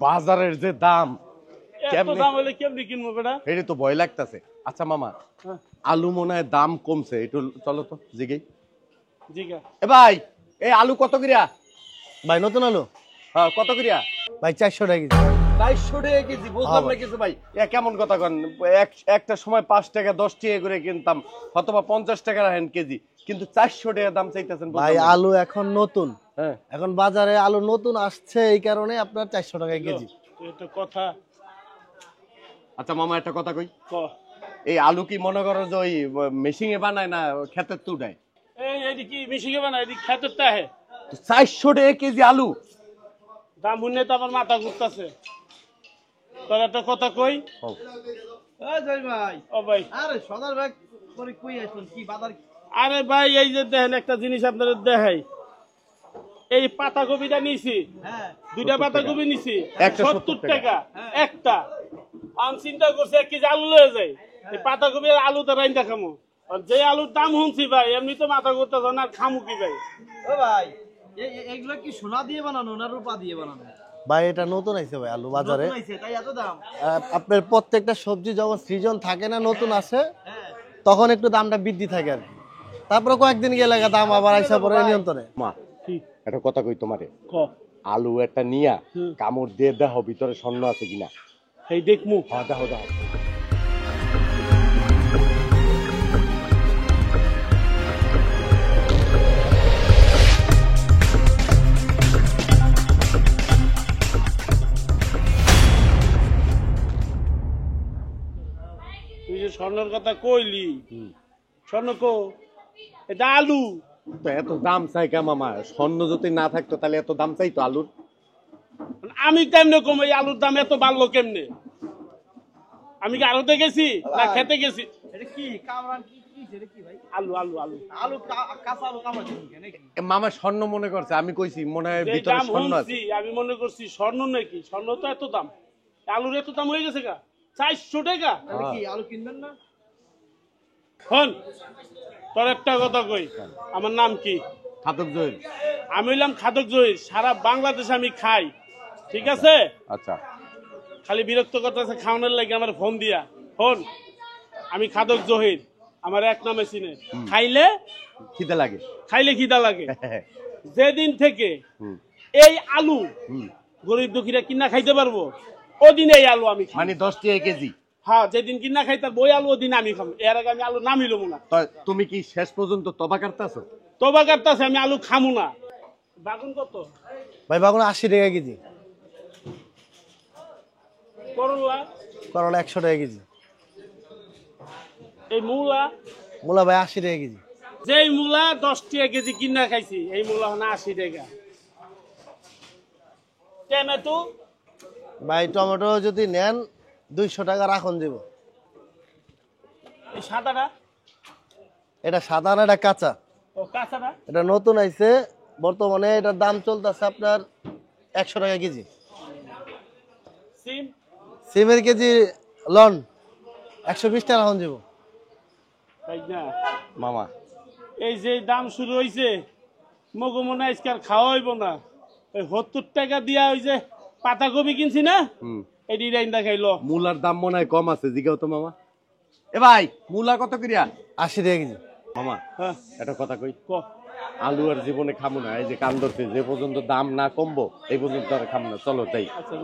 বাজারের যে দাম এত দাম হলে কেমনে কিনবো বেটা? এটা তো ভয় লাগতেছে। আচ্ছা মামা, আলু মনে হয় দাম কমছে, একটু চলো তো জিগেই। জিগা এ ভাই, এই আলু কত করিয়া? ভাই নতুন আলু হ্যাঁ কত করিয়া? ভাই 400 টাকা কেজি। 400 টাকা কেজি? বুঝলাম না কিছু ভাই, এ কেমন কথা কন? একটা সময় 5 টাকা 10 টাকা করে কিনতাম, অথবা 50 টাকা রাখেন কেজি, কিন্তু 400 টাকা দাম চাইতেছেন। ভাই আলু এখন নতুন, হ্যাঁ এখন বাজারে আলু নতুন আসছে, এই কারণে আপনার 400 টাকা কেজি। এটা কথা। আচ্ছা মামা একটা কথা কই, ক এই আলু কি মনে করো যে ওই মেশিনে বানায় না ক্ষেতের তো উঠায়? এটি কি মিশিয়ে বানা? এটি খেতের তাহে 400 টাকা কেজি আলু দাম শুনে তো আমার মাথা ঘুরতেছে। তোর একটা কথা কই। ভাই ও ভাই, আরে সদার ভাই করে কই আইছেন কি বাজার? আরে ভাই এই যে দেখেন একটা জিনিস আপনাদের দেখাই, এই পাতাকপিটা নিছি, হ্যাঁ দুইটা পাতাকপি নিছি 170 70 টাকা একটা। আমি চিন্তা করছি 1 কেজি আলু লয়ে যাই, এই পাতাকপি আর আলুটা রাইন্দা খামো। আর যে আলুর দাম শুনছি ভাই, এমনি তো মাথা ঘুরতেছে না, আর খামু কি ভাই? ও ভাই এগুলো কি সোনা দিয়ে বানানো না রূপা দিয়ে বানানো? ভাই এটা নতুন আইছে ভাই আলু বাজারে। নতুন আইছে তাই এত দাম? আপনার প্রত্যেকটা সবজি যখন সিজন থাকে না নতুন আসে, হ্যাঁ তখন একটু দামটা বৃদ্ধি থাকে আর কি। তারপরে কয়েকদিন গেলে দাম আবার আইসা পরে নিয়ন্ত্রণে। মা কি একটা কথা কই তোমারে, ক আলু একটা নিয়া কামড় দিয়ে দেখো ভিতরে স্বর্ণ আছে কিনা। এই দেখমু। হ্যাঁ দেখো দেখো। তুই যে স্বর্ণের কথা কইলি, স্বর্ণ কো? এটা আলু। তো এত দাম চাই কে মামা? স্বর্ণ যদি না থাকতো তাহলে এত দাম চাইতো আলুর? আমি কেমনে কম, এই আলুর দাম এত বাড়লো কেমনে? আমি কি আড়তে গেছি না খেতে গেছি? এটা কি কামরান কি কি এটা কি ভাই? আলু আলু আলু আলু কাঁচা আলু কামড় দিন নাকি? এ মামা স্বর্ণ মনে করছে, আমি কইছি মনে হয় যে ভিতরে দাম স্বর্ণ আছে। শুনছি আমি মনে করছি স্বর্ণ নাকি। স্বর্ণ তো এত দাম, আলুর এত দাম হয়ে গেছে গা 400 টাকা। তাহলে কি আলু কিনবেন না? হন তোর একটা কথা কই, আমার নাম কি? খাতক জহির। আমি হইলাম খাদক জহির, সারা বাংলাদেশে আমি খাই, ঠিক আছে? আচ্ছা খালি বিরক্ত করতেছে খাওয়ানোর লাগে আমার ফোন দিয়া। ফোন, আমি খাদক জহির, আমার এক নামে চিনে। খাইলে খিদে লাগে। খাইলে খিদা লাগে। যেদিন থেকে এই আলু গরিব দুঃখীরা কিনা খাইতে পারবো, ওদিন এই আলু আমি খাই। মানে 10 টাকা কেজি? হ্যাঁ, যেদিন কিনা খাইতে বই আলু ওদিন আমি খাবো। এর আগে আমি আলু নামিল না। তো তুমি কি শেষ পর্যন্ত তবা কাটতাছো? তোবা কাটতাছে, আমি আলু খামু না। বাগুন কত? ভাই বাগুন 80 টাকা কেজি, করলা? করলা 100 টাকা কেজি, এই মূলা? মূলা ভাই 80 টাকা কেজি। যেই মূলা 10 টাকা কেজি কিনা খাইছি, এই মূলা হলো 80 টাকা। টমেটো? ভাই টমেটো যদি নেন 200 টাকা রাখুন দিব। এই সাদাটা? এটা সাদা না, এটা কাঁচা। ও কাঁচাটা? এটা নতুন আইছে বর্তমানে, এটার দাম চলতেছে আপনার 100 টাকা কেজি। সিম? সিমের কেজি লন 120 টাকা রাখুন দিব। তাই না মামা এই যে দাম শুরু হয়েছে, মগো মনে হয় আজকে আর খাওয়া হইব না। ওই 70 টাকা দিয়া ওই যে পাতাকপি কিনছি না, এটি রাইন্দা খাইলো। মূলার দাম মনে হয় কম আছে, জিগাও তো মামা। এ ভাই মূলা কত করিয়া? 80 টাকা কেজি। মামা হ্যাঁ একটা কথা কই, ক আলু আর জীবনে খামু না। এই যে কান ধরছে, যে পর্যন্ত দাম না কমবো এই পর্যন্ত আর খামু না। চলো তাই। আচ্ছা